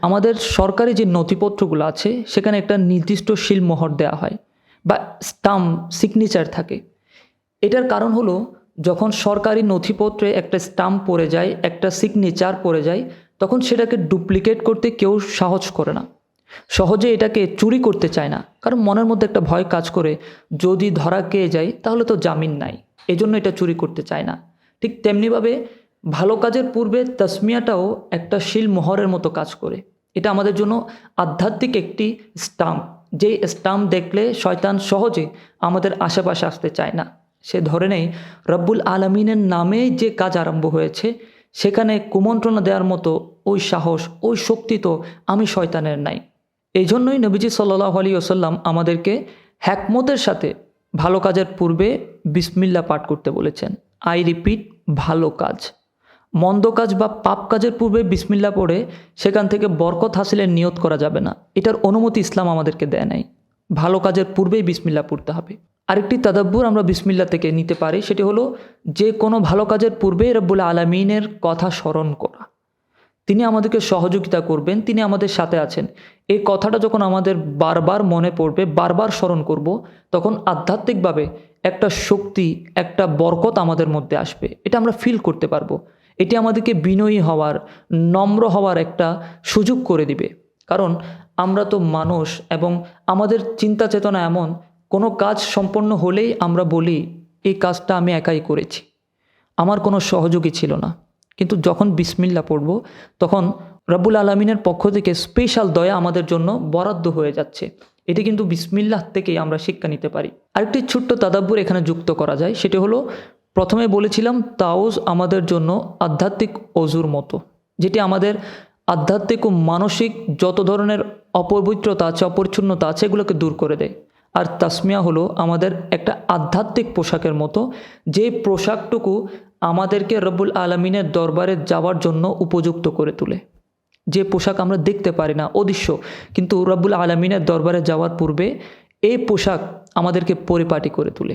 আমাদের সরকারি যে নথিপত্রগুলো আছে সেখানে একটা নির্দিষ্ট সিলমোহর দেওয়া হয় বা স্টাম্প সিগনেচার থাকে। এটার কারণ হলো যখন সরকারি নথিপত্রে একটা স্টাম্প পড়ে যায়, একটা সিগনেচার পড়ে যায়, তখন সেটাকে ডুপ্লিকেট করতে কেউ সাহস করে না, সহজে এটাকে চুরি করতে চায় না, কারণ মনের মধ্যে একটা ভয় কাজ করে যদি ধরা খেয়ে যায় তাহলে তো জামিন নাই, এজন্য এটা চুরি করতে চায় না। ঠিক তেমনিভাবে ভালো কাজের পূর্বে তাসমিয়াটাও একটা শিলমোহরের মতো কাজ করে। এটা আমাদের জন্য আধ্যাত্মিক একটি স্টাম্প, যেই স্টাম্প দেখলে শয়তান সহজে আমাদের আশেপাশে আসতে চায় না। সে ধরে নেই রব্বুল আলমিনের নামে যে কাজ আরম্ভ হয়েছে সেখানে কুমন্ত্রণা দেওয়ার মতো ওই সাহস, ওই শক্তি তো আমি শয়তানের নাই। এই জন্যই নবীজি সাল্লাল্লাহু আলাইহি ওয়াসাল্লাম আমাদেরকে হ্যাকমতের সাথে ভালো কাজের পূর্বে বিসমিল্লাহ পাঠ করতে বলেছেন। আই রিপিট, ভালো কাজ। মন্দ কাজ বা পাপ কাজের পূর্বে বিসমিল্লাহ পড়ে সেখান থেকে বরকত হাসিলের নিয়ত করা যাবে না, এটার অনুমতি ইসলাম আমাদেরকে দেয় নাই। ভালো কাজের পূর্বেই বিসমিল্লাহ পড়তে হবে। আরেকটি তাদাব্বুর আমরা বিসমিল্লাহ থেকে নিতে পারি, সেটি হলো যে কোনো ভালো কাজের পূর্বেই রব্বুল আলামিনের কথা স্মরণ করা। তিনি আমাদেরকে সহযোগিতা করবেন, তিনি আমাদের সাথে আছেন, এই কথাটা যখন আমাদের বারবার মনে পড়বে, বারবার স্মরণ করব, তখন আধ্যাত্মিকভাবে একটা শক্তি, একটা বরকত আমাদের মধ্যে আসবে। এটা আমরা ফিল করতে পারবো। এটি আমাদেরকে বিনয়ী হওয়ার, নম্র হওয়ার একটা সুযোগ করে দিবে। কারণ আমরা তো মানুষ এবং আমাদের চিন্তা চেতনা এমন, কোনো কাজ সম্পন্ন হলেই আমরা বলি এই কাজটা আমি একাই করেছি, আমার কোনো সহযোগী ছিল না। কিন্তু যখন বিসমিল্লাহ পড়ব তখন রব্বুল আলমিনের পক্ষ থেকে স্পেশাল দয়া আমাদের জন্য বরাদ্দ হয়ে যাচ্ছে। এটি কিন্তু বিসমিল্লাহ থেকেই আমরা শিক্ষা নিতে পারি। আরেকটি ছোট্ট তাদাব্বুর এখানে যুক্ত করা যায়, সেটি হলো প্রথমে বলেছিলাম তাওজ আমাদের জন্য আধ্যাত্মিক অজুর মতো, যেটি আমাদের আধ্যাত্মিক ও মানসিক যত ধরনের অপবিত্রতা আছে, অপরিচ্ছন্নতা আছে, এগুলোকে দূর করে দেয়। আর তাসমিয়া হলো আমাদের একটা আধ্যাত্মিক পোশাকের মতো, যে পোশাকটুকু আমাদেরকে রব্বুল আলমিনের দরবারে যাওয়ার জন্য উপযুক্ত করে তোলে। যে পোশাক আমরা দেখতে পারি না, অদৃশ্য, কিন্তু রব্বুল আলমিনের দরবারে যাওয়ার পূর্বে এই পোশাক আমাদেরকে পরিপাটি করে তোলে।